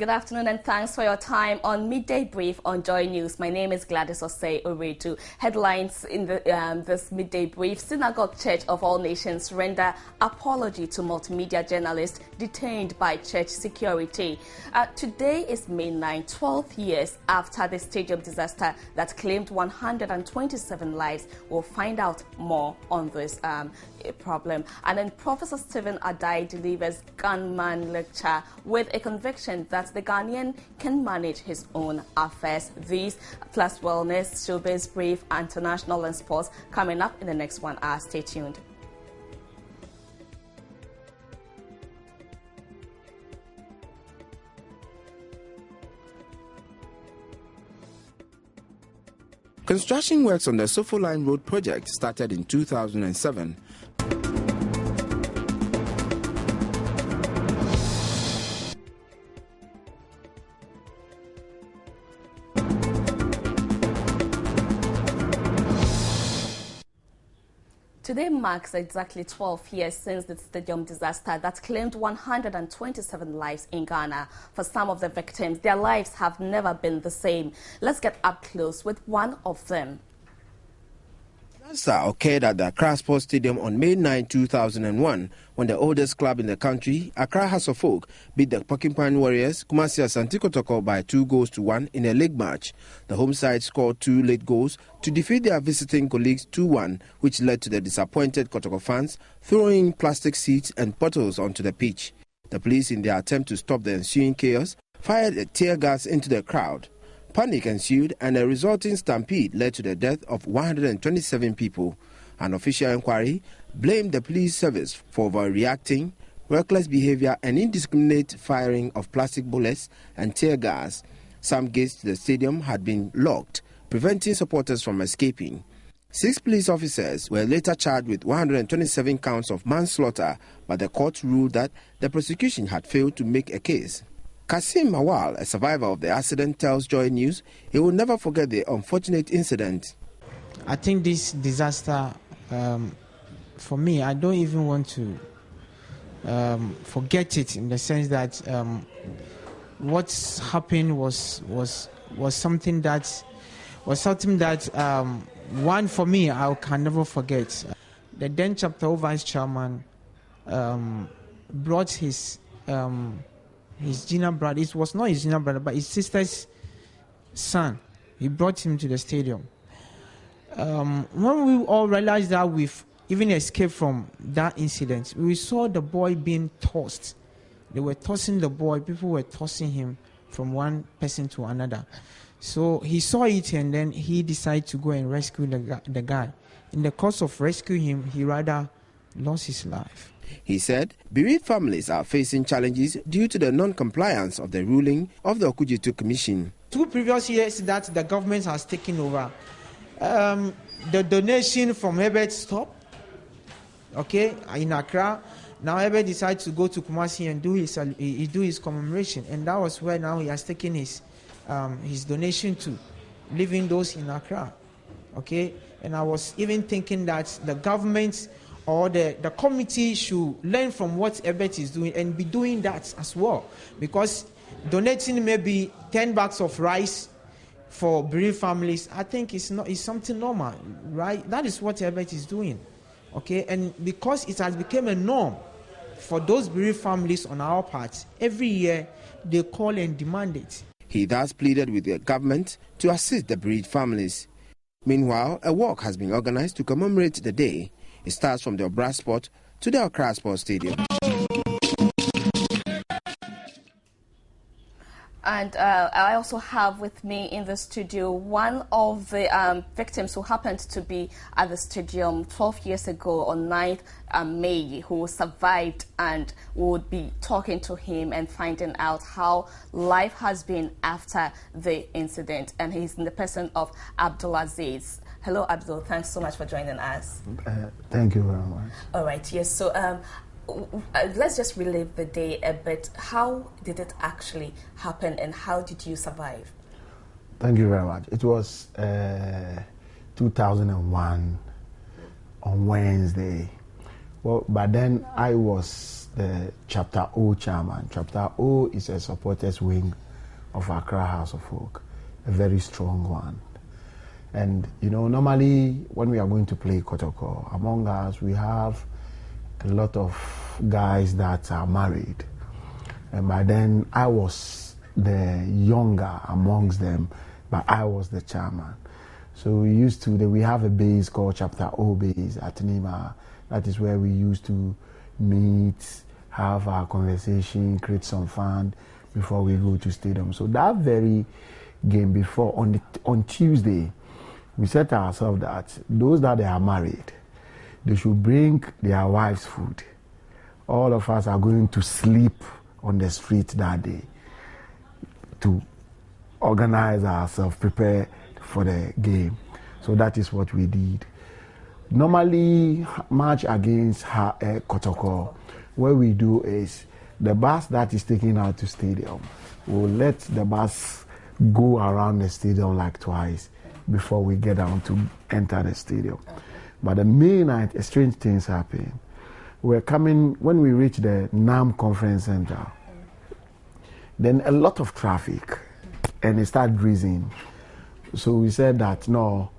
Good afternoon and thanks for your time on Midday Brief on Joy News. My name is Gladys Osei Oredu. Headlines in this Midday Brief: Synagogue Church of All Nations render apology to multimedia journalist detained by church security. Today is May 9, 12 years after the stadium disaster that claimed 127 lives. We'll find out more on this problem. And then Professor Stephen Adai delivers gunman lecture with a conviction that the Ghanaian can manage his own affairs. These plus wellness, showbiz brief, international and sports coming up in the next 1 hour. Stay tuned. Construction works on the Sofo Line Road project started in 2007. Today marks exactly 12 years since the stadium disaster that claimed 127 lives in Ghana. For some of the victims, their lives have never been the same. Let's get up close with one of them. The disaster occurred at the Accra Sports Stadium on May 9, 2001, when the oldest club in the country, Accra Hearts of Oak, beat the Porcupine Warriors, Kumasi Asante Kotoko, by 2-1 in a league match. The home side scored 2 late goals to defeat their visiting colleagues 2-1, which led to the disappointed Kotoko fans throwing plastic seats and bottles onto the pitch. The police, in their attempt to stop the ensuing chaos, fired a tear gas into the crowd. Panic ensued, and a resulting stampede led to the death of 127 people. An official inquiry blamed the police service for overreacting, reckless behavior, and indiscriminate firing of plastic bullets and tear gas. Some gates to the stadium had been locked, preventing supporters from escaping. 6 police officers were later charged with 127 counts of manslaughter, but the court ruled that the prosecution had failed to make a case. Kasim Mawal, a survivor of the accident, tells Joy News he will never forget the unfortunate incident. I think this disaster, for me, I don't even want to forget it, in the sense that what's happened was something that one, for me, I can never forget. The then chapter vice chairman brought his junior brother. It was not his junior brother, but his sister's son. He brought him to the stadium. When we all realized that we've even escaped from that incident, we saw the boy being tossed. They were tossing the boy. People were tossing him from one person to another. So he saw it, and then he decided to go and rescue the guy. In the course of rescuing him, he rather lost his life. He said bereaved families are facing challenges due to the non-compliance of the ruling of the Okujitu Commission. 2 previous years that the government has taken over, the donation from Herbert stopped, in Accra. Now Herbert decided to go to Kumasi and do his commemoration, and that was where now he has taken his donation to, leaving those in Accra. And I was even thinking that the government or the committee should learn from what Herbert is doing and be doing that as well, because donating maybe 10 bags of rice for bereaved families, I think it's something normal, right? That is what Herbert is doing, and because it has become a norm for those bereaved families on our part, every year they call and demand it. He thus pleaded with the government to assist the bereaved families. Meanwhile, a walk has been organized to commemorate the day. It starts from the Obra Sport to the Accra Sports Stadium. And I also have with me in the studio one of the victims who happened to be at the stadium 12 years ago on 9th May, who survived, and would be talking to him and finding out how life has been after the incident. And he's in the person of Abdulaziz. Hello, Abdul. Thanks so much for joining us. Thank you very much. All right. Yes. So let's just relive the day a bit. How did it actually happen, and how did you survive? Thank you very much. It was 2001 on Wednesday. Well, but then I was the Chapter O chairman. Chapter O is a supporters wing of Accra House of Folk, a very strong one. And normally when we are going to play Kotoko, among us we have a lot of guys that are married. And by then I was the younger amongst them, but I was the chairman. So we have a base called Chapter O base at Nima. That is where we used to meet, have our conversation, create some fun before we go to stadium. So that very game before, on Tuesday, we said to ourselves that those that they are married, they should bring their wives food. All of us are going to sleep on the street that day to organize ourselves, prepare for the game. So that is what we did. Normally, match against Kotoko, what we do is the bus that is taken out to stadium, we'll let the bus go around the stadium like twice before we get down to enter the stadium. But the main night, strange things happen. We're coming, when we reach the NAM Conference Center, then a lot of traffic, and it started drizzling. So we said that, no,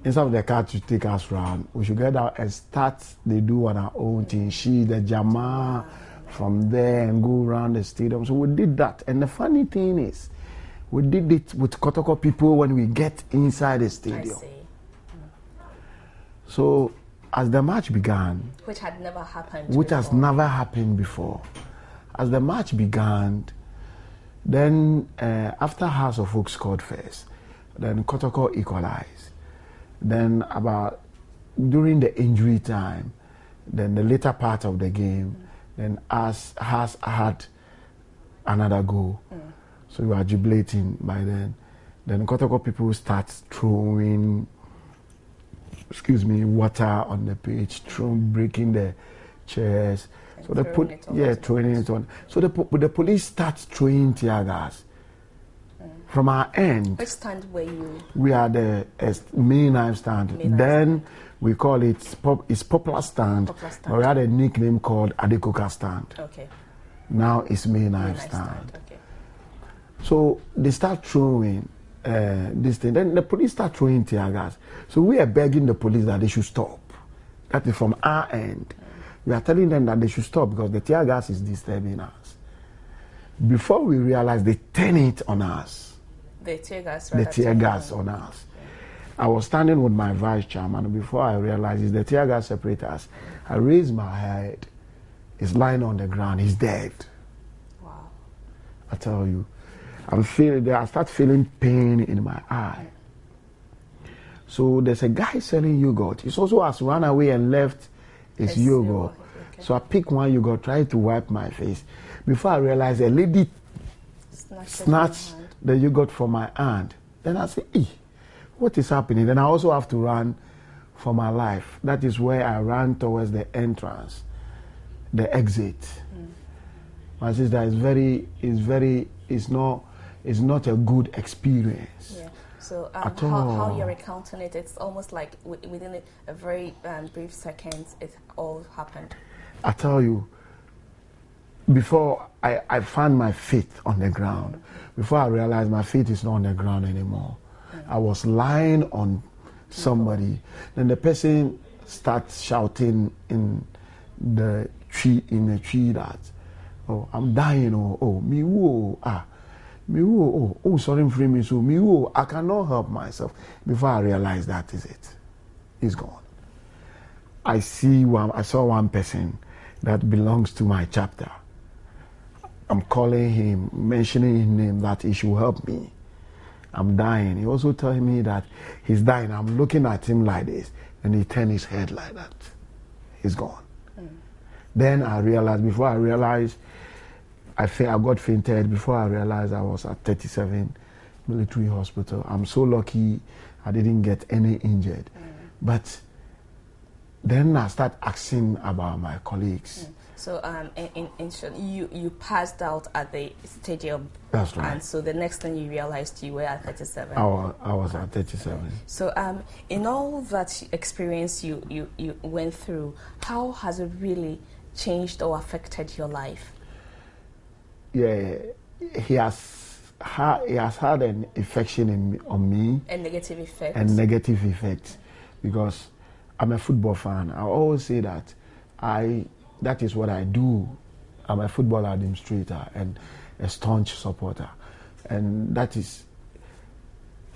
instead of the car to take us around, we should get out and start, they do on our own thing. The Jama, from there and go around the stadium. So we did that. And the funny thing is, we did it with Kotoko people when we get inside the stadium. I see. So as the match began, which had never happened before. As the match began, then after House of Folk scored first, then Kotoko equalized. Then during the injury time, then the later part of the game, then has had another goal. So we were jubilating by then. Then Kotoko people start throwing, water on the pitch, breaking the chairs. And so they throwing it on. So the police starts throwing tear gas. From our end. Which stand were you? We are the main stand. Then we call it's Popular Stand. But we had a nickname called Adekoka Stand. Okay. Now it's main stand. Okay. So they start throwing this thing. Then the police start throwing tear gas. So we are begging the police that they should stop. That is from our end. We are telling them that they should stop because the tear gas is disturbing us. Before we realize, they turn it on us. The tear gas on us. I was standing with my vice chairman. Before I realized it's the tear gas separators, I raised my head. He's lying on the ground. He's dead. Wow. I tell you. I start feeling pain in my eye. So there's a guy selling yogurt. He also has run away and left his yogurt. Okay. So I pick one yogurt, try to wipe my face. Before I realized, a lady snatched the yogurt from my hand. Then I say, what is happening? Then I also have to run for my life. That is where I ran towards the entrance, the exit. My sister, it's not a good experience. Yeah. So how you're recounting it, it's almost like within a very brief seconds, it all happened. I tell you, before I found my feet on the ground, before I realized my feet is not on the ground anymore, I was lying on somebody. Then the person starts shouting in the tree that, oh, I'm dying, me woo, me woo, sorry for me, so me woo, I cannot help myself. Before I realized that is it, he's gone. I saw one person that belongs to my chapter. I'm calling him, mentioning his name, that he should help me. I'm dying. He also telling me that he's dying. I'm looking at him like this, and he turned his head like that. He's gone. Then I realized, before I realized, I got fainted. Before I realized, I was at 37 military hospital. I'm so lucky I didn't get any injured. But then I start asking about my colleagues. So in short, you passed out at the stadium. That's right. And so the next thing you realized, you were at 37. I was at 37. So in all that experience you went through, how has it really changed or affected your life? Yeah, he has had an affection on me. A negative effect. A negative effect, because I'm a football fan. I always say that that is what I do. I'm a football administrator and a staunch supporter, and that is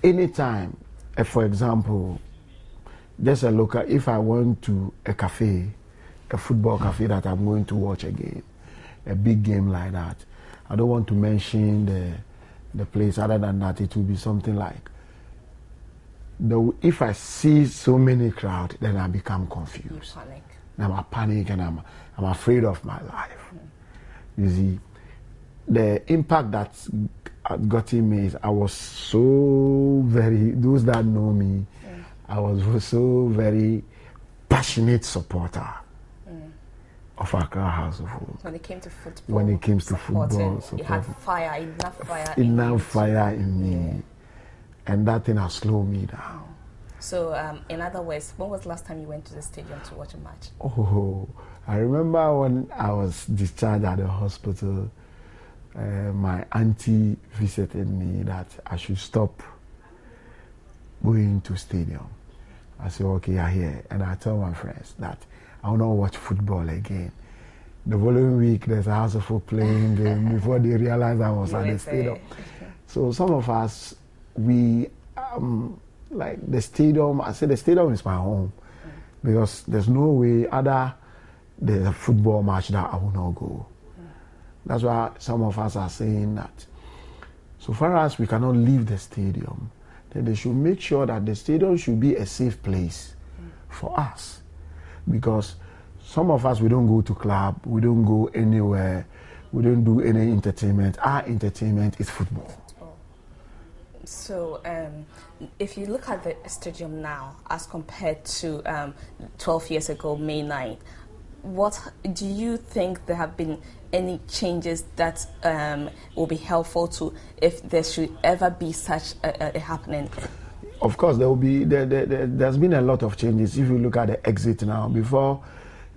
anytime. For example, just a local. If I went to a cafe, a football cafe that I'm going to watch a game, a big game like that, I don't want to mention the place. Other than that, it will be something like, if I see so many crowd, then I become confused. You panic. And I panic, and I'm afraid of my life. You see, the impact that gotten me is I was so very, those that know me, I was so very passionate supporter of Accra House of Folk. When it came to football. When it came to football, you had fire, enough fire. Enough fire in me. And that thing has slowed me down. So, in other words, when was the last time you went to the stadium to watch a match? Oh, I remember when I was discharged at the hospital, my auntie visited me that I should stop going to stadium. I said, okay, you're here. And I tell my friends that I will not watch football again. The following week, there's a House of Folk playing game before they realized I was at the stadium. So some of us, we, like the stadium, I say the stadium is my home because there's no way there's a football match that I will not go. That's why some of us are saying that so far as we cannot leave the stadium, then they should make sure that the stadium should be a safe place for us. Because some of us, we don't go to club, we don't go anywhere, we don't do any entertainment. Our entertainment is football. So, if you look at the stadium now as compared to 12 years ago, May 9th, what do you think there have been any changes that will be helpful to if there should ever be such a happening? Of course, there will be. There's been a lot of changes. If you look at the exit now, before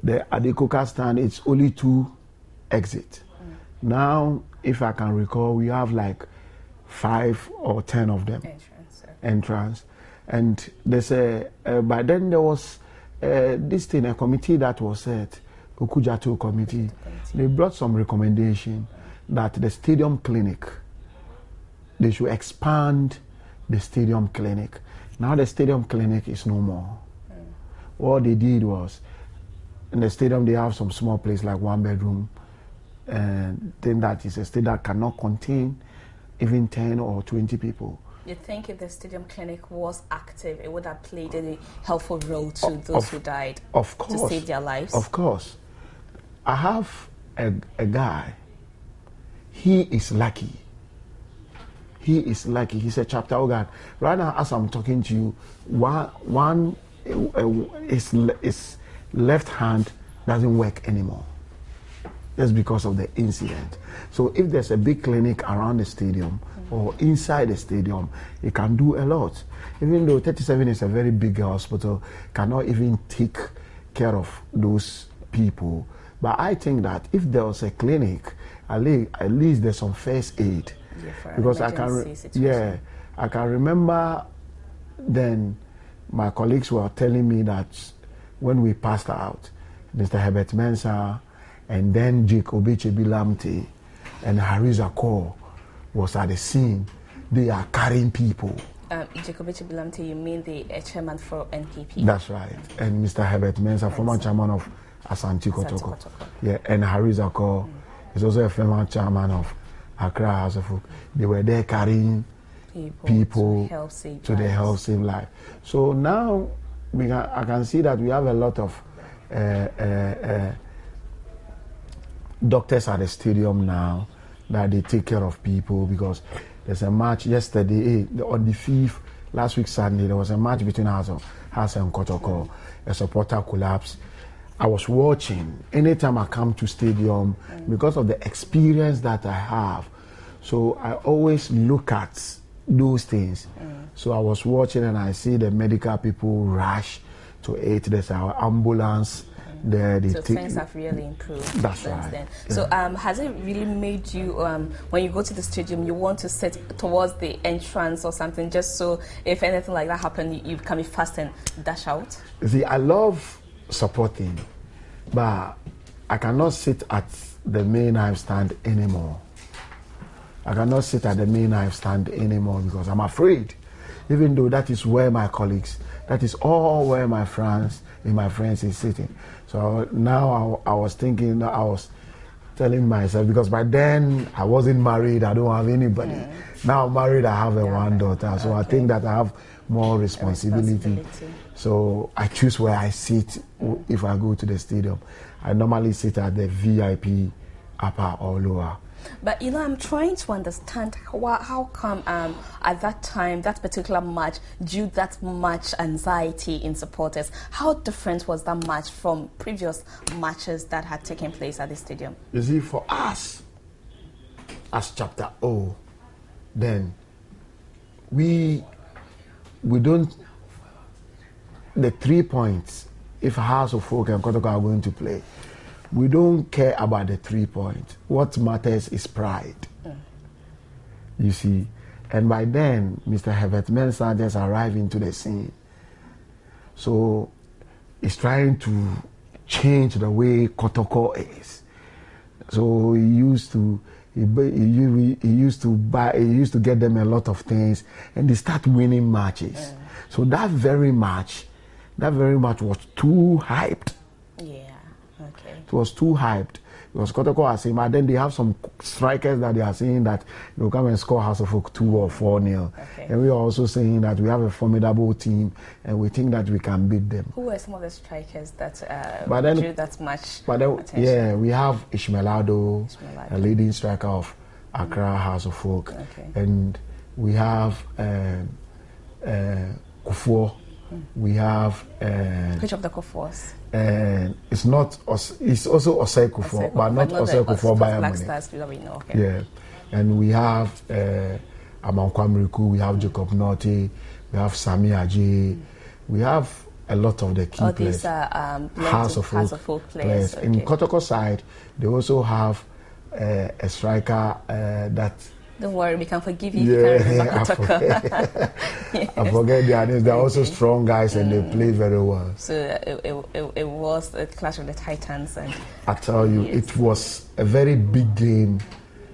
the Adekoka stand, it's only 2 exits. Now, if I can recall, we have like 5 or 10 of them. Entrance. And there's by then there was this thing, a committee that was set, Okujato committee. They brought some recommendation that the stadium clinic, they should expand the stadium clinic. Now the stadium clinic is no more. What they did was, in the stadium they have some small place like 1 bedroom, and then that is a stadium that cannot contain even 10 or 20 people. You think if the stadium clinic was active, it would have played a helpful role to those who died? Of course. To save their lives? Of course. I have a guy, he is lucky. He is lucky. He's a chapter organ. Right now, as I'm talking to you, his left hand doesn't work anymore. That's because of the incident. So if there's a big clinic around the stadium or inside the stadium, it can do a lot. Even though 37 is a very big hospital, cannot even take care of those people. But I think that if there was a clinic, at least there's some first aid. Yeah, because I can remember then my colleagues were telling me that when we passed out, Mr. Herbert Mensah and then Jacob Bilamte and Harry Zakor was at the scene. They are carrying people. Jacob Bilamte, you mean the chairman for NPP? That's right. And Mr. Herbert Mensah, former chairman of Asante Kotoko. Yeah, and Harry Zakor is also a former chairman of Accra House of Folk. They were there carrying people to the help save life. So now I can see that we have a lot of doctors at the stadium now that they take care of people, because there's a match yesterday on the 5th, last week Sunday, there was a match between House and Kotoko. A supporter collapsed. I was watching. Anytime I come to stadium, because of the experience that I have, so I always look at those things. So I was watching and I see the medical people rush to it. There's our ambulance So things have really improved. That's right. Then. Yeah. So has it really made you, when you go to the stadium, you want to sit towards the entrance or something, just so if anything like that happened, you can be fast and dash out? See, I love supporting, but I cannot sit at the main knife stand anymore. I cannot sit at the main knife stand anymore because I'm afraid, even though that is where my colleagues, that is all where my friends is sitting. So now I was thinking, I was telling myself, because by then I wasn't married, I don't have anybody. Now I'm married, I have one daughter. So I think that I have more responsibility. So I choose where I sit if I go to the stadium. I normally sit at the VIP upper or lower. But I'm trying to understand how come at that time, that particular match, due that much anxiety in supporters. How different was that match from previous matches that had taken place at the stadium? You see, for us, as chapter O, then we don't, the 3 points, if House of Folk and Kotoko are going to play, we don't care about the 3 points. What matters is pride. You see. And by then, Mr. Herbert Mensah just arrived into the scene. So he's trying to change the way Kotoko is. So he used to get them a lot of things, and they start winning matches. So that very match was too hyped. It was too hyped because Kotoko are saying, but then they have some strikers that they are saying that they'll come and score House of Folk 2 or 4-0. And we are also saying that we have a formidable team and we think that we can beat them. Who were some of the strikers that drew that much attention? Yeah, we have Ishmaelado, a leading striker of Accra House of Folk, and we have Kufuor. We have which of the Kufuors? It's also Osei Kufuor, but not Osei Kufuor by Amoni. Yeah, and we have Amankwam Riku, we have Jacob Norty, we have Sami Aji, we have a lot of the key players. These are House of Folk players. In Kotoko side, they also have a striker that. Don't worry, we can forgive you. I forget their names. They're also strong guys and they play very well. So it was a clash of the Titans. And I tell you, it was a very big game.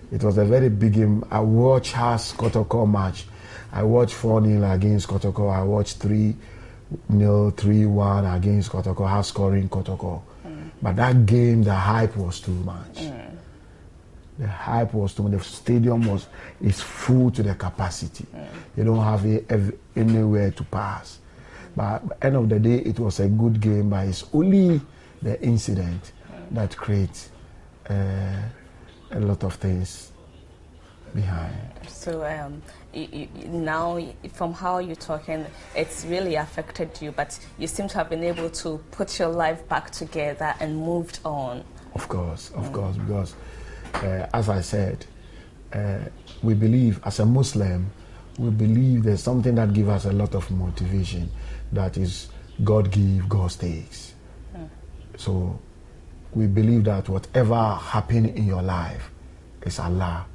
It was a very big game. I watched Has Kotoko match. I watched 4-0 against Kotoko. I watched 3-0, 3-1 against Kotoko, Has scoring Kotoko. But that game, the hype was too much. The hype was too much. The stadium is full to the capacity. You don't have anywhere to pass. But at the end of the day, it was a good game, but it's only the incident that creates a lot of things behind. So now, from how you're talking, it's really affected you, but you seem to have been able to put your life back together and moved on. Of course, because as I said, we believe, as a Muslim, we believe there's something that gives us a lot of motivation. That is, God gives, God takes. So we believe that whatever happens in your life is Allah.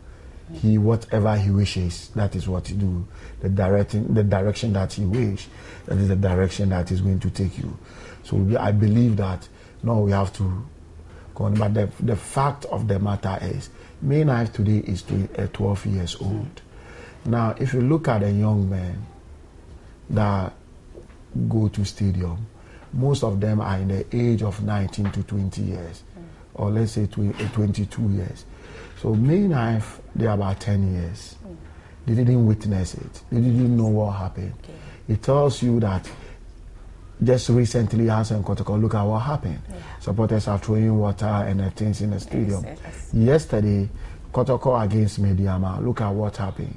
Whatever He wishes, that is what He do. The direction that He wish, that is the direction that He's going to take you. So I believe that, no, we have to. But the fact of the matter is, May 9th today is 12 years old. Now, if you look at a young man that go to stadium, most of them are in the age of 19 to 20 years, or let's say 22 years. So May 9th, they are about 10 years. They didn't witness it. They didn't know what happened. It tells you that just recently, Hans and Kotoko, look at what happened. Supporters are throwing water and things in the stadium. Yesterday, Kotoko against Mediama, look at what happened.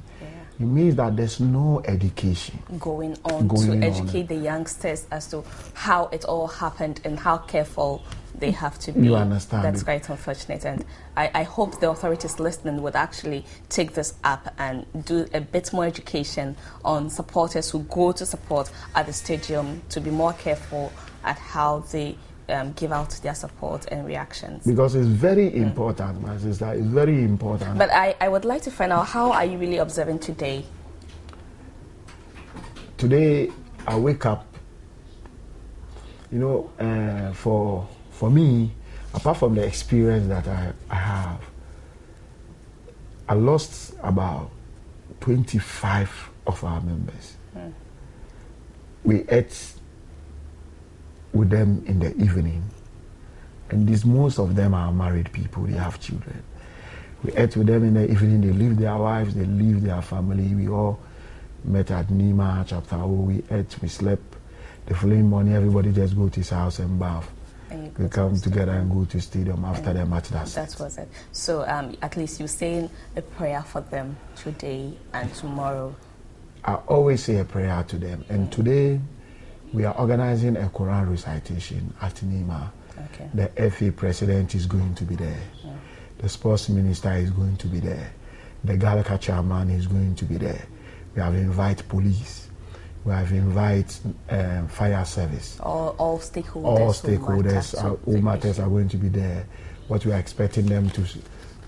It means that there's no education going on to educate the youngsters as to how it all happened and how careful they have to be. You understand? That's quite unfortunate, and I hope the authorities listening would actually take this up and do a bit more education on supporters who go to support at the stadium to be more careful at how they give out their support and reactions? Because it's very important, my sister. It's very important. But I would like to find out, how are you really observing today? Today, I wake up, for me, apart from the experience that I have, I lost about 25 of our members. We ate with them in the evening, and most of them are married people, they have children. We ate with them in the evening, they leave their wives, they leave their family. We all met at Nima, Chapter O, we ate, we slept. The following morning, everybody just go to his house and bath. We come together and go to stadium after the match. That was it. So at least you're saying a prayer for them today and tomorrow. I always say a prayer to them. And today, we are organizing a Quran recitation at Nima. Okay. The FA president is going to be there. The sports minister is going to be there. The Galaka chairman is going to be there. We have invited police. We have invited fire service. All stakeholders. All stakeholders, all matters are going to be there. What we are expecting them to,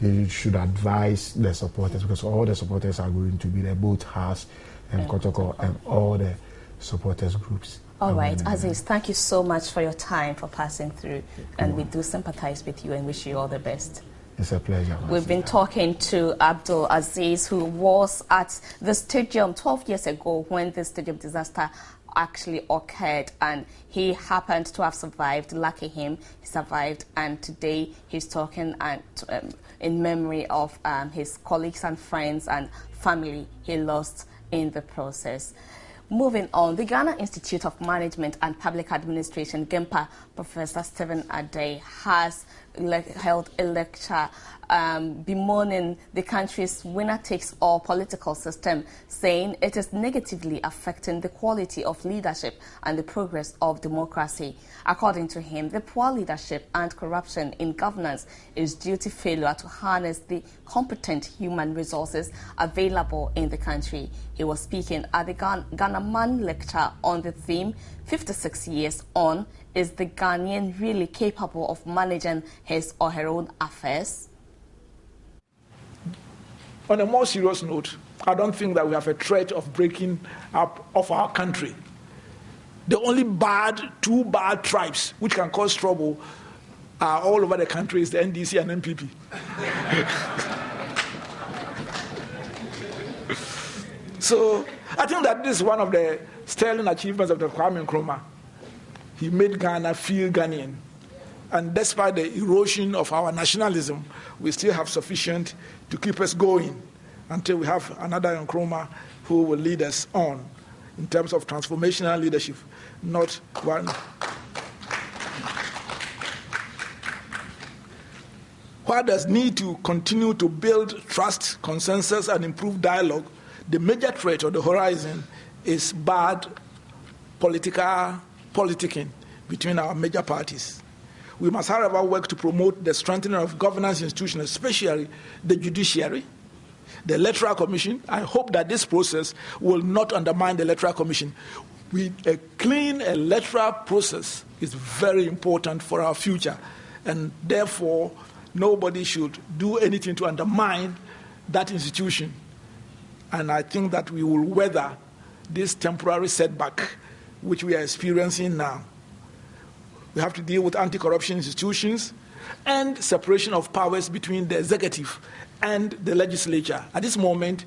they should advise the supporters, because all the supporters are going to be there, both Haas and Kotoko and all the supporters groups. All right, Aziz, thank you so much for your time, for passing through. And we do sympathize with you and wish you all the best. It's a pleasure. We've been talking to Abdul Aziz, who was at the stadium 12 years ago when the stadium disaster actually occurred, and he happened to have survived. Lucky him, he survived, and today he's talking in memory of his colleagues and friends and family he lost in the process. Moving on, the Ghana Institute of Management and Public Administration, GIMPA, Professor Stephen Adey, has held a lecture bemoaning the country's winner-takes-all political system, saying it is negatively affecting the quality of leadership and the progress of democracy. According to him, the poor leadership and corruption in governance is due to failure to harness the competent human resources available in the country. He was speaking at the Ghana Man lecture on the theme, 56 years on, is the Ghanaian really capable of managing his or her own affairs? On a more serious note, I don't think that we have a threat of breaking up of our country. The only two bad tribes which can cause trouble are all over the country is the NDC and NPP. So I think that this is one of the sterling achievements of Dr. Kwame Nkrumah. He made Ghana feel Ghanaian. And despite the erosion of our nationalism, we still have sufficient to keep us going until we have another Nkrumah who will lead us on in terms of transformational leadership, not one. While there's need to continue to build trust, consensus, and improve dialogue, the major threat on the horizon is bad politicking between our major parties. We must, however, work to promote the strengthening of governance institutions, especially the judiciary, the Electoral Commission. I hope that this process will not undermine the Electoral Commission. A clean electoral process is very important for our future, and therefore nobody should do anything to undermine that institution. And I think that we will weather this temporary setback which we are experiencing now. We have to deal with anti-corruption institutions and separation of powers between the executive and the legislature. At this moment,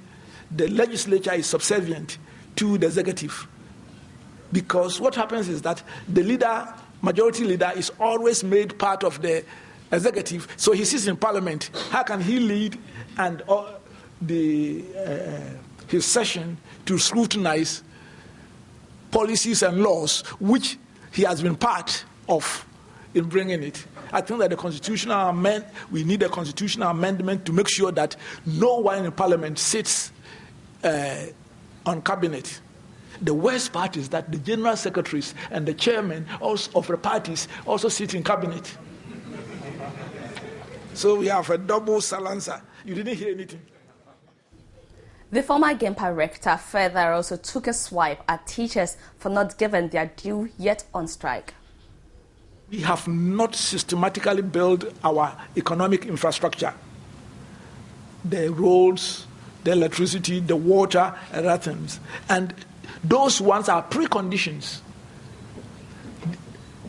the legislature is subservient to the executive, because what happens is that the majority leader is always made part of the executive, so he sits in parliament. How can he lead and his session to scrutinize policies and laws which he has been part of in bringing it? I think that we need a constitutional amendment to make sure that no one in parliament sits on cabinet. The worst part is that the general secretaries and the chairman of the parties also sit in cabinet. So we have a double silencer. You didn't hear anything. The former GIMPA rector further also took a swipe at teachers for not giving their due yet on strike. we have not systematically built our economic infrastructure. The roads, the electricity, the water, and other things. And those ones are preconditions.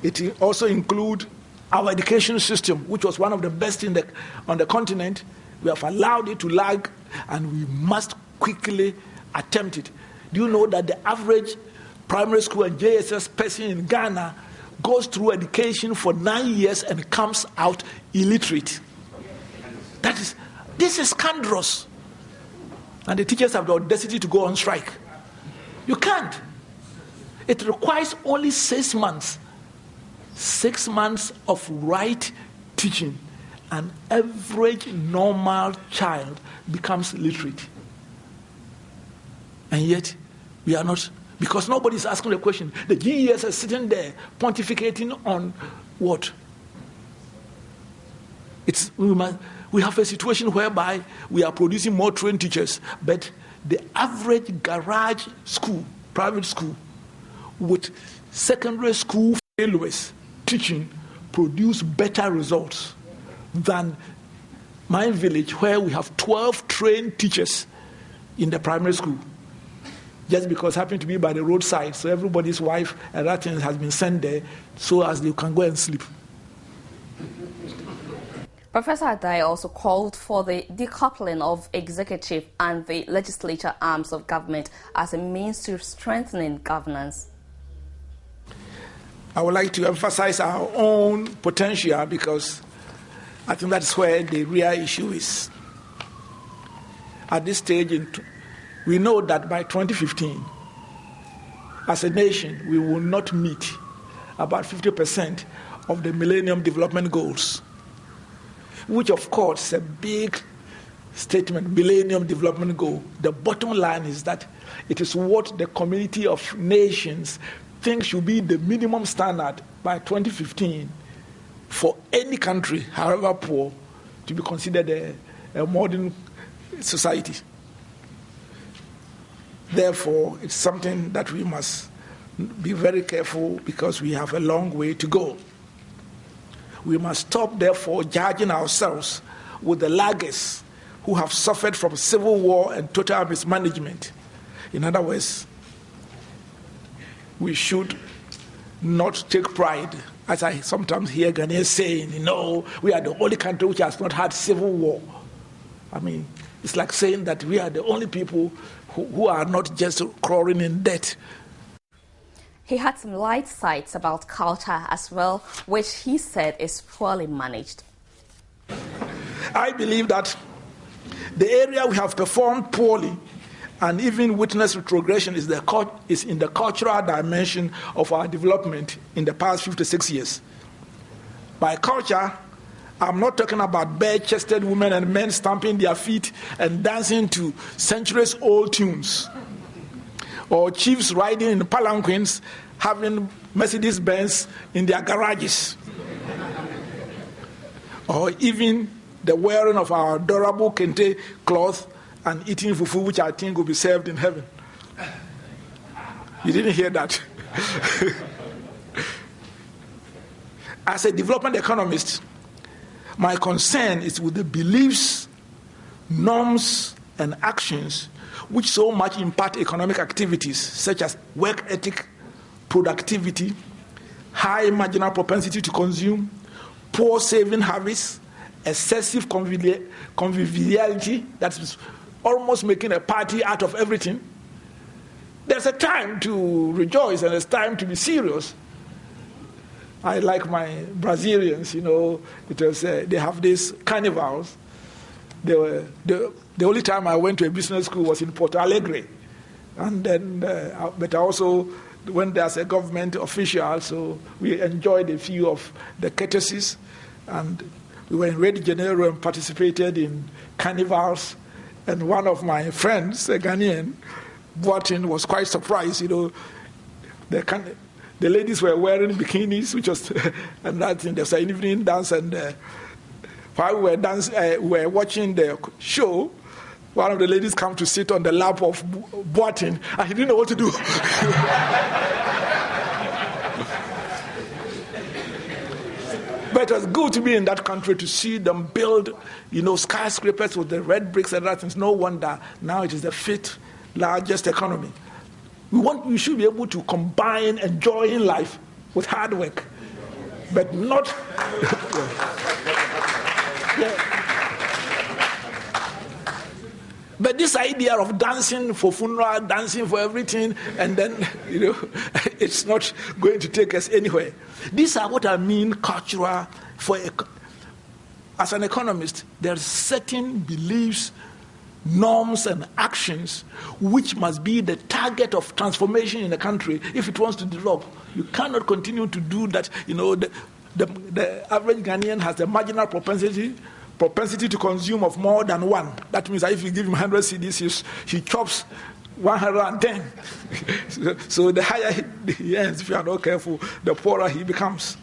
It also includes our education system, which was one of the best on the continent. We have allowed it to lag, and we must quickly attempt it. Do you know that the average primary school and JSS person in Ghana goes through education for 9 years and comes out illiterate? This is scandalous. And the teachers have the audacity to go on strike. You can't. It requires only 6 months. 6 months of right teaching. An average normal child becomes literate. And yet, we are not, because nobody is asking the question. The GES is sitting there pontificating on what? We have a situation whereby we are producing more trained teachers, but the average garage school, private school, with secondary school failures teaching produce better results than my village, where we have 12 trained teachers in the primary school. Just because happen to be by the roadside, so everybody's wife and that thing has been sent there so as they can go and sleep. Professor Adai also called for the decoupling of executive and the legislature arms of government as a means to strengthening governance. I would like to emphasize our own potential, because I think that's where the real issue is. At this stage, we know that by 2015, as a nation, we will not meet about 50% of the Millennium Development Goals, which of course is a big statement, Millennium Development Goal. The bottom line is that it is what the community of nations think should be the minimum standard by 2015 for any country, however poor, to be considered a modern society. Therefore, it's something that we must be very careful, because we have a long way to go. We must stop, therefore, judging ourselves with the laggards who have suffered from civil war and total mismanagement. In other words, we should not take pride, as I sometimes hear Ghanaians saying, we are the only country which has not had civil war. I mean, it's like saying that we are the only people who are not just crawling in debt. He had some light sides about culture as well, which he said is poorly managed. I believe that the area we have performed poorly and even witnessed retrogression is in the cultural dimension of our development in the past 56 years. By culture, I'm not talking about bare-chested women and men stamping their feet and dancing to centuries-old tunes, or chiefs riding in palanquins having Mercedes-Benz in their garages, or even the wearing of our adorable kente cloth and eating fufu, which I think will be served in heaven. You didn't hear that? As a development economist, my concern is with the beliefs, norms, and actions which so much impact economic activities, such as work ethic, productivity, high marginal propensity to consume, poor saving habits, excessive conviviality, that's almost making a party out of everything. There's a time to rejoice and there's time to be serious. I like my Brazilians, they have these carnivals. The only time I went to a business school was in Porto Alegre. And then, but also when there's a government official, so we enjoyed a few of the courtesies. And we were in Rio de Janeiro and participated in carnivals. And one of my friends, a Ghanaian, was quite surprised, the ladies were wearing bikinis, which was, and that thing, there's an evening dance, and while we were watching the show, one of the ladies came to sit on the lap of Boatin, and he didn't know what to do. But it was good to be in that country to see them build, skyscrapers with the red bricks and that. It's no wonder now it is the fifth largest economy. We should be able to combine enjoying life with hard work, but not. But this idea of dancing for funeral, dancing for everything, and then, it's not going to take us anywhere. These are what I mean cultural. As an economist, there are certain beliefs, norms, and actions which must be the target of transformation in a country if it wants to develop. You cannot continue to do that. The average Ghanaian has a marginal propensity to consume of more than one. That means that if you give him 100 cedis, he chops 110. So the higher he earns, if you are not careful, the poorer he becomes.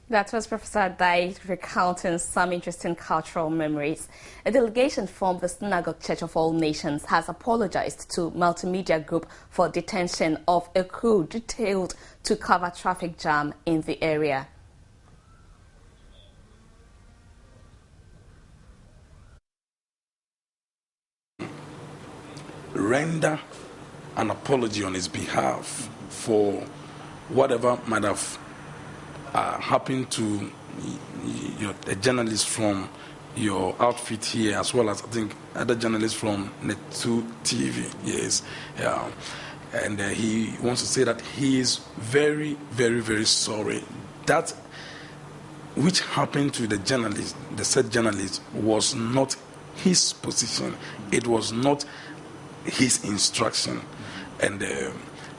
That was Professor Dai recounting some interesting cultural memories. A delegation from the Synagogue Church of All Nations has apologized to Multimedia Group for detention of a crew detailed to cover traffic jam in the area. Render an apology on his behalf for whatever might have happened to a journalist from your outfit here, as well as I think other journalists from Net2 TV. Yes, and he wants to say that he is very, very, very sorry. That which happened to the journalist, the said journalist, was not his position. It was not his instruction, and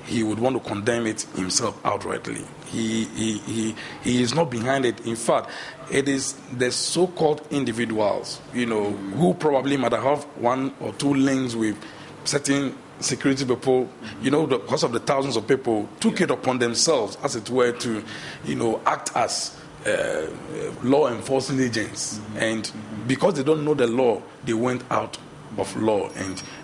he would want to condemn it himself outrightly. He is not behind it. In fact, it is the so-called individuals, who probably might have one or two links with certain security people, because of the thousands of people, took it upon themselves, as it were, to, act as law enforcement agents. And because they don't know the law, they went out of law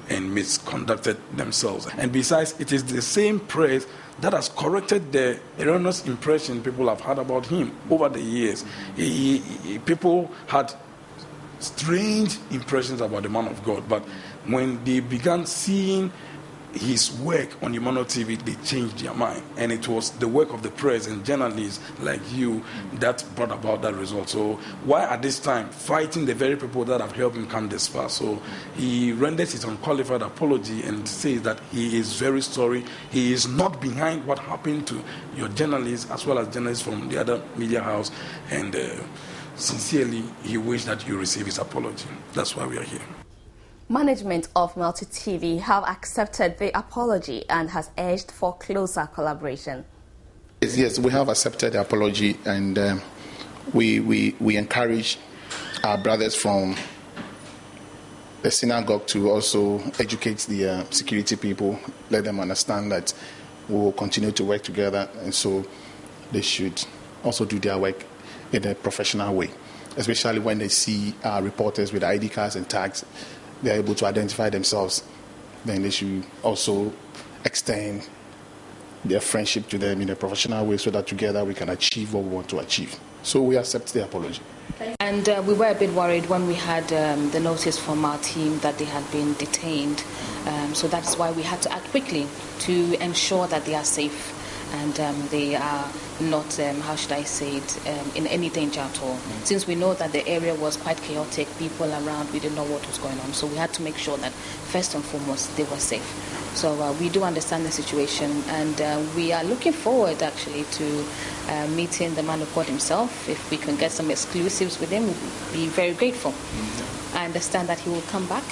and misconducted themselves. And besides, it is the same press that has corrected the erroneous impression people have had about him over the years. People had strange impressions about the man of God, but when they began seeing his work on Humano TV, they changed their mind. And it was the work of the press and journalists like you that brought about that result. So why at this time fighting the very people that have helped him come this far? So he renders his unqualified apology and says that he is very sorry. He is not behind what happened to your journalists as well as journalists from the other media house. And sincerely, he wished that you receive his apology. That's why we are here. Management of Multi TV have accepted the apology and has urged for closer collaboration. Yes, we have accepted the apology, and we encourage our brothers from the synagogue to also educate the security people, let them understand that we will continue to work together, and so they should also do their work in a professional way, especially when they see reporters with ID cards and tags. They're able to identify themselves, then they should also extend their friendship to them in a professional way so that together we can achieve what we want to achieve. So we accept the apology. And we were a bit worried when we had the notice from our team that they had been detained. So that's why we had to act quickly to ensure that they are safe and they are not, how should I say it, in any danger at all. Since we know that the area was quite chaotic, people around, we didn't know what was going on. So we had to make sure that first and foremost they were safe. So we do understand the situation, and we are looking forward actually to meeting the man of God himself. If we can get some exclusives with him, we'll be very grateful. I understand that he will come back.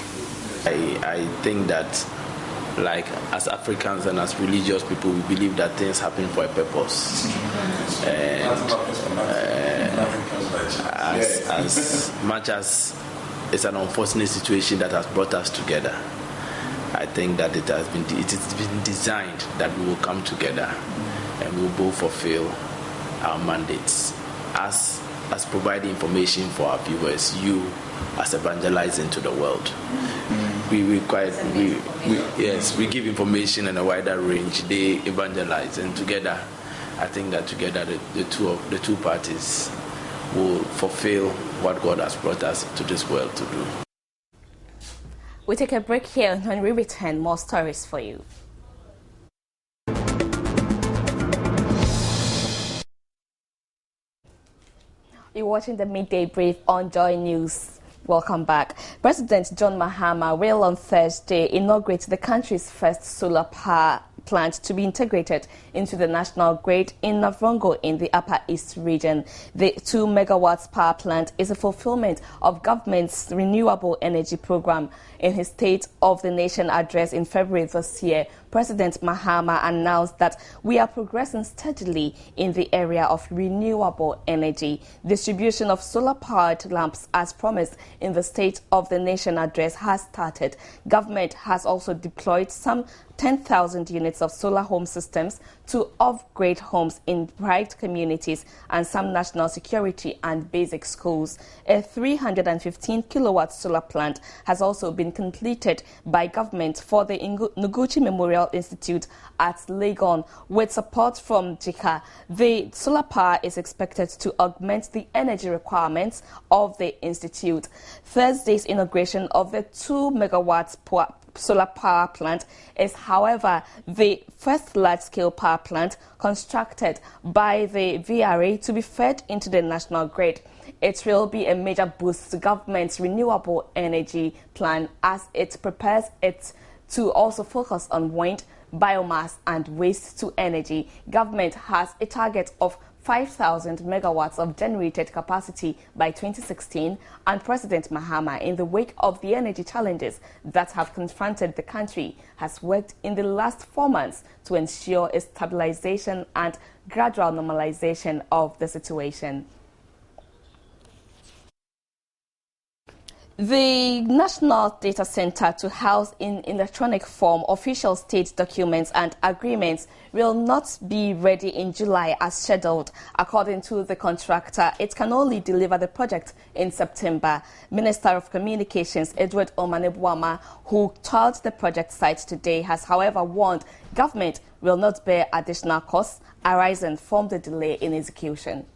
I think that, like, as Africans and as religious people, we believe that things happen for a purpose. And as much as it's an unfortunate situation that has brought us together, I think that it has been designed that we will come together and we will both fulfill our mandates as providing information for our viewers, you as evangelizing to the world. We give information in a wider range. They evangelize, and together I think that together the two parties will fulfill what God has brought us to this world to do. We take a break here, and when we return, more stories for you. You're watching the Midday Brief on Joy News. Welcome back. President John Mahama will on Thursday inaugurate the country's first solar power plant to be integrated into the national grid in Navrongo in the Upper East region. The 2 megawatts power plant is a fulfillment of government's renewable energy program. In his State of the Nation address in February this year, President Mahama announced that we are progressing steadily in the area of renewable energy. Distribution of solar-powered lamps, as promised in the State of the Nation address, has started. Government has also deployed some 10,000 units of solar home systems to upgrade homes in private communities and some national security and basic schools. A 315 kilowatt solar plant has also been completed by government for the Noguchi Memorial Institute at Legon with support from GIMPA. The solar power is expected to augment the energy requirements of the institute. Thursday's inauguration of the 2 megawatts solar power plant is, however, the first large-scale power plant constructed by the VRA to be fed into the national grid. It will be a major boost to government's renewable energy plan as it prepares it to also focus on wind, biomass and waste to energy. Government has a target of 5,000 megawatts of generated capacity by 2016, and President Mahama, in the wake of the energy challenges that have confronted the country, has worked in the last 4 months to ensure a stabilization and gradual normalization of the situation. The National Data Center to house in electronic form official state documents and agreements will not be ready in July as scheduled. According to the contractor, it can only deliver the project in September. Minister of Communications Edward Omanebuama, who toured the project site today, has however warned government will not bear additional costs arising from the delay in execution.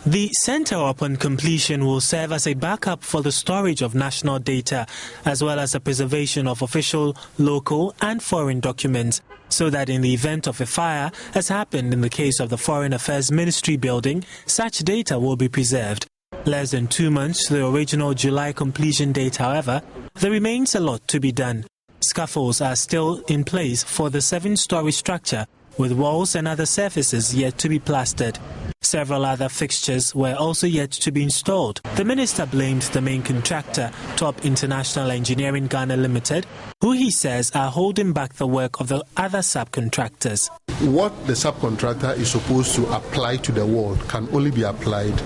The center, upon completion, will serve as a backup for the storage of national data, as well as the preservation of official, local and foreign documents, so that in the event of a fire, as happened in the case of the Foreign Affairs Ministry building, such data will be preserved. Less than 2 months to the original July completion date, however, there remains a lot to be done. Scaffolds are still in place for the 7-story structure, with walls and other surfaces yet to be plastered. Several other fixtures were also yet to be installed. The minister blamed the main contractor, Top International Engineering Ghana Limited, who he says are holding back the work of the other subcontractors. What the subcontractor is supposed to apply to the wall can only be applied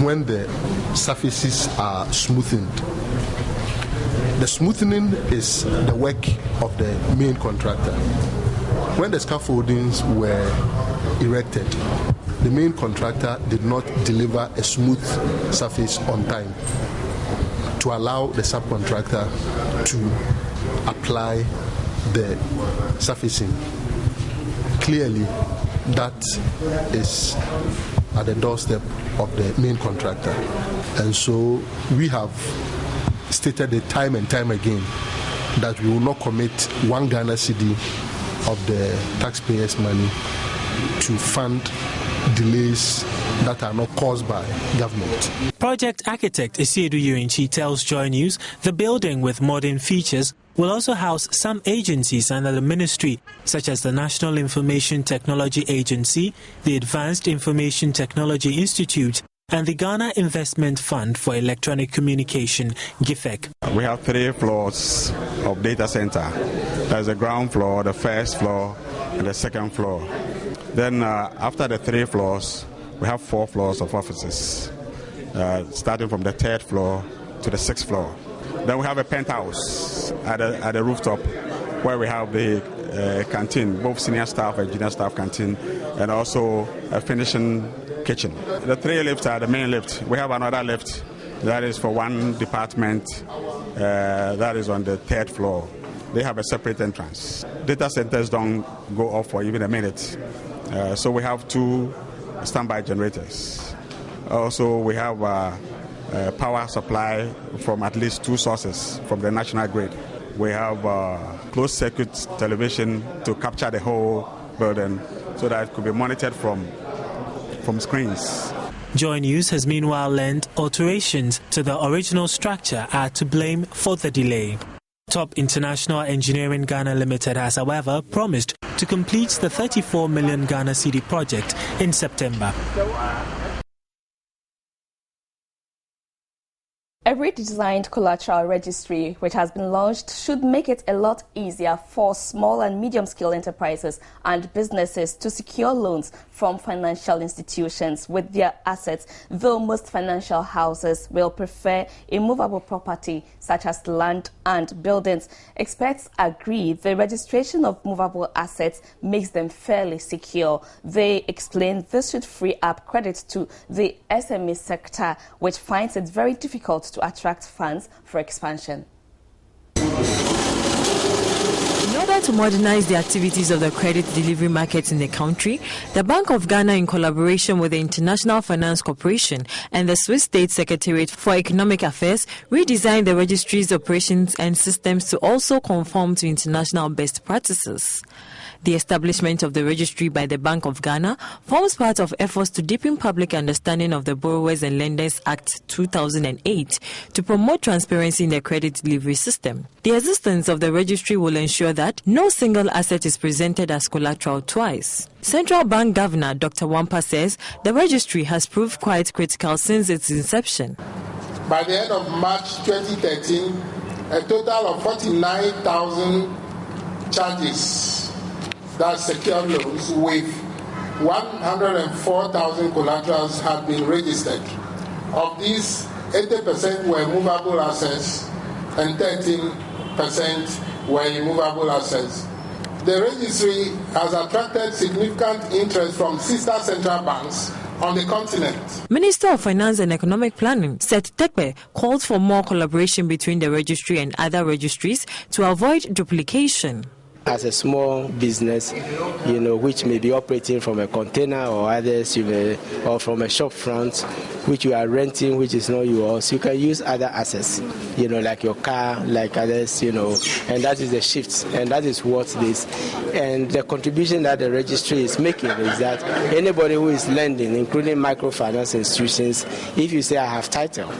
when the surfaces are smoothened. The smoothening is the work of the main contractor. When the scaffoldings were erected, the main contractor did not deliver a smooth surface on time to allow the subcontractor to apply the surfacing. Clearly, that is at the doorstep of the main contractor. And so we have stated it time and time again that we will not commit 1 Ghana cedi of the taxpayers' money to fund delays that are not caused by government. Project architect Isiedu Yurinchi tells Joy News the building, with modern features, will also house some agencies under the ministry, such as the National Information Technology Agency, the Advanced Information Technology Institute, and the Ghana Investment Fund for Electronic Communication, GIFEC. We have 3 floors of data center. There's the ground floor, the first floor, and the second floor. Then after the 3 floors, we have 4 floors of offices, starting from the 3rd floor to the 6th floor. Then we have a penthouse at the rooftop where we have the canteen, both senior staff and junior staff canteen, and also a finishing kitchen. The 3 lifts are the main lift. We have another lift that is for 1 department that is on the 3rd floor. they have a separate entrance. Data centers don't go off for even a minute. So we have 2 standby generators. Also, we have power supply from at least 2 sources from the national grid. We have closed circuit television to capture the whole building so that it could be monitored from screens. Joy News has meanwhile learned alterations to the original structure are to blame for the delay. Top International Engineering Ghana Limited has, however, promised to complete the 34 million Ghana cedi project in September. A redesigned collateral registry, which has been launched, should make it a lot easier for small and medium-scale enterprises and businesses to secure loans from financial institutions with their assets, though most financial houses will prefer immovable property such as land and buildings. Experts agree the registration of movable assets makes them fairly secure. They explain this should free up credit to the SME sector, which finds it very difficult to attract funds for expansion. In order to modernize the activities of the credit delivery markets in the country, the Bank of Ghana, in collaboration with the International Finance Corporation and the Swiss State Secretariat for Economic Affairs, redesigned the registry's operations and systems to also conform to international best practices. The establishment of the registry by the Bank of Ghana forms part of efforts to deepen public understanding of the Borrowers and Lenders Act 2008 to promote transparency in the credit delivery system. The existence of the registry will ensure that no single asset is presented as collateral twice. Central Bank Governor Dr. Wampa says the registry has proved quite critical since its inception. By the end of March 2013, a total of 49,000 charges that secured loans with 104,000 collaterals had been registered. Of these, 80% were movable assets and 13% were immovable assets. The registry has attracted significant interest from sister central banks on the continent. Minister of Finance and Economic Planning, Seth Tekpe, called for more collaboration between the registry and other registries to avoid duplication. As a small business, which may be operating from a container or others, or from a shop front, which you are renting, which is not yours, you can use other assets, like your car, like others, and that is the shift, and that is what it is. And the contribution that the registry is making is that anybody who is lending, including microfinance institutions, if you say I have title,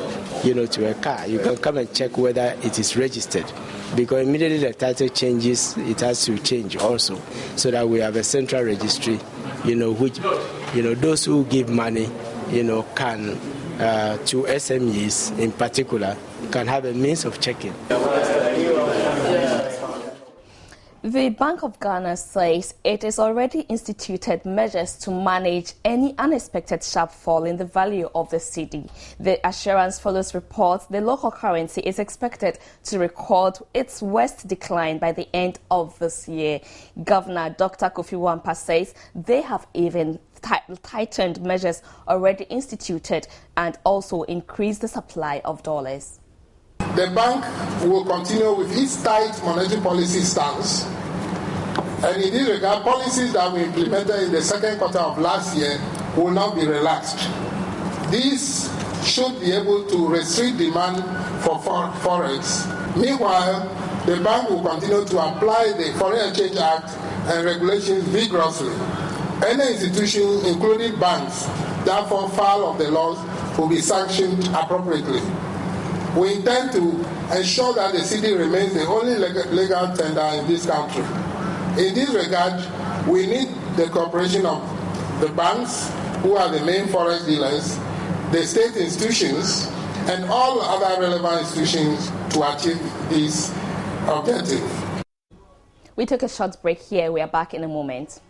to a car, you can come and check whether it is registered. Because immediately the title changes, it has to change also, so that we have a central registry, which, those who give money, can, to SMEs in particular, can have a means of checking. The Bank of Ghana says it has already instituted measures to manage any unexpected sharp fall in the value of the cedi. The assurance follows reports the local currency is expected to record its worst decline by the end of this year. Governor Dr. Kofi Wampa says they have even tightened measures already instituted and also increased the supply of dollars. The bank will continue with its tight monetary policy stance, and in this regard, policies that we implemented in the second quarter of last year will not be relaxed. These should be able to restrict demand for forex. Meanwhile, the bank will continue to apply the Foreign Exchange Act and regulations vigorously. Any institution, including banks, that fall foul of the laws will be sanctioned appropriately. We intend to ensure that the cedi remains the only legal tender in this country. In this regard, we need the cooperation of the banks, who are the main forex dealers, the state institutions, and all other relevant institutions to achieve this objective. We took a short break here. We are back in a moment.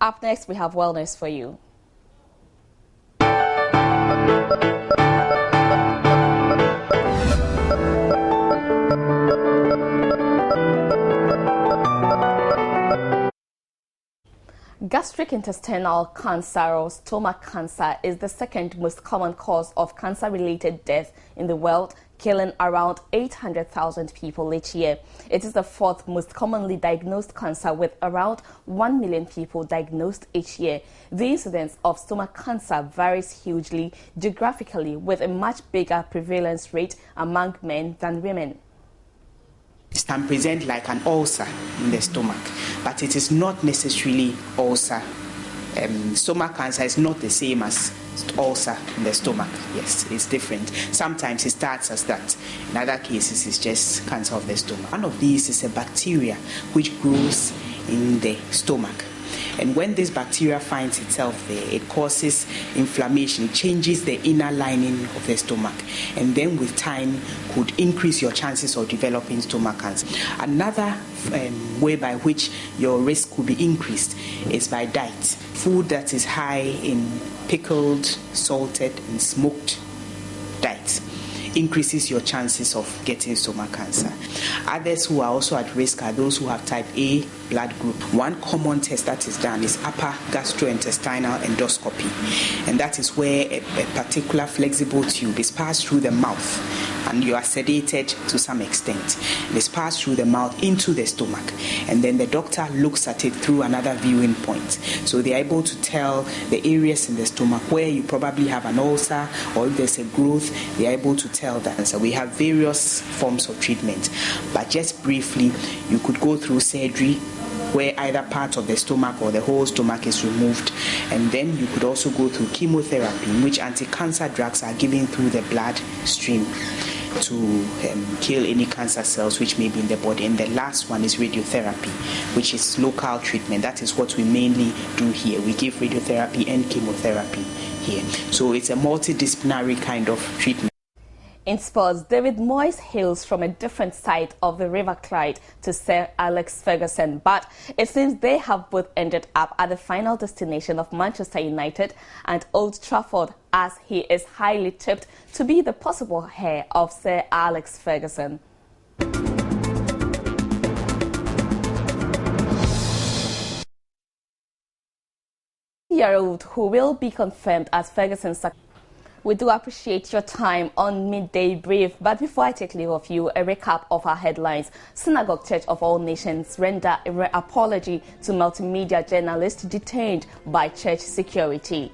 Up next, we have wellness for you. Gastric intestinal cancer or stomach cancer is the second most common cause of cancer-related death in the world, killing around 800,000 people each year. It is the fourth most commonly diagnosed cancer, with around 1 million people diagnosed each year. The incidence of stomach cancer varies hugely geographically, with a much bigger prevalence rate among men than women. It can present like an ulcer in the stomach, but it is not necessarily ulcer. Stomach cancer is not the same as ulcer in the stomach. Yes, it's different. Sometimes it starts as that. In other cases, it's just cancer of the stomach. One of these is a bacteria which grows in the stomach. And when this bacteria finds itself there, it causes inflammation, changes the inner lining of the stomach, and then with time could increase your chances of developing stomach cancer. Another way by which your risk could be increased is by diet. Food that is high in pickled, salted, and smoked diet increases your chances of getting stomach cancer. Others who are also at risk are those who have type A blood group. One common test that is done is upper gastrointestinal endoscopy, and that is where a particular flexible tube is passed through the mouth, and you are sedated to some extent. It is passed through the mouth into the stomach, and then the doctor looks at it through another viewing point. So they are able to tell the areas in the stomach where you probably have an ulcer, or if there's a growth, they are able to tell that. So we have various forms of treatment, but just briefly, you could go through surgery where either part of the stomach or the whole stomach is removed, and then you could also go through chemotherapy, in which anti-cancer drugs are given through the blood stream to kill any cancer cells which may be in the body. And the last one is radiotherapy, which is local treatment. That is what we mainly do here. We give radiotherapy and chemotherapy here. So it's a multidisciplinary kind of treatment. In sports, David Moyes hails from a different side of the River Clyde to Sir Alex Ferguson, but it seems they have both ended up at the final destination of Manchester United and Old Trafford, as he is highly tipped to be the possible heir of Sir Alex Ferguson. Year-old who will be confirmed as Ferguson's successor. We do appreciate your time on Midday Brief, but before I take leave of you, a recap of our headlines. Synagogue Church of All Nations render apology to multimedia journalist detained by church security.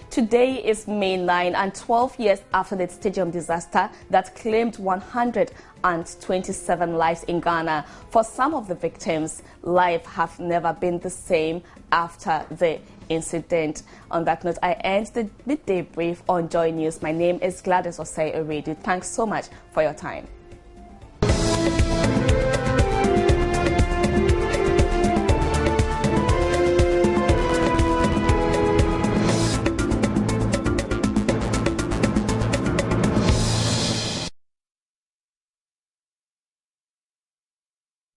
Today is May 9 and 12 years after the stadium disaster that claimed 127 lives in Ghana. For some of the victims, life have never been the same after the incident. On that note, I end the Midday Brief on Joy News. My name is Gladys Osei Oredu. Thanks so much for your time.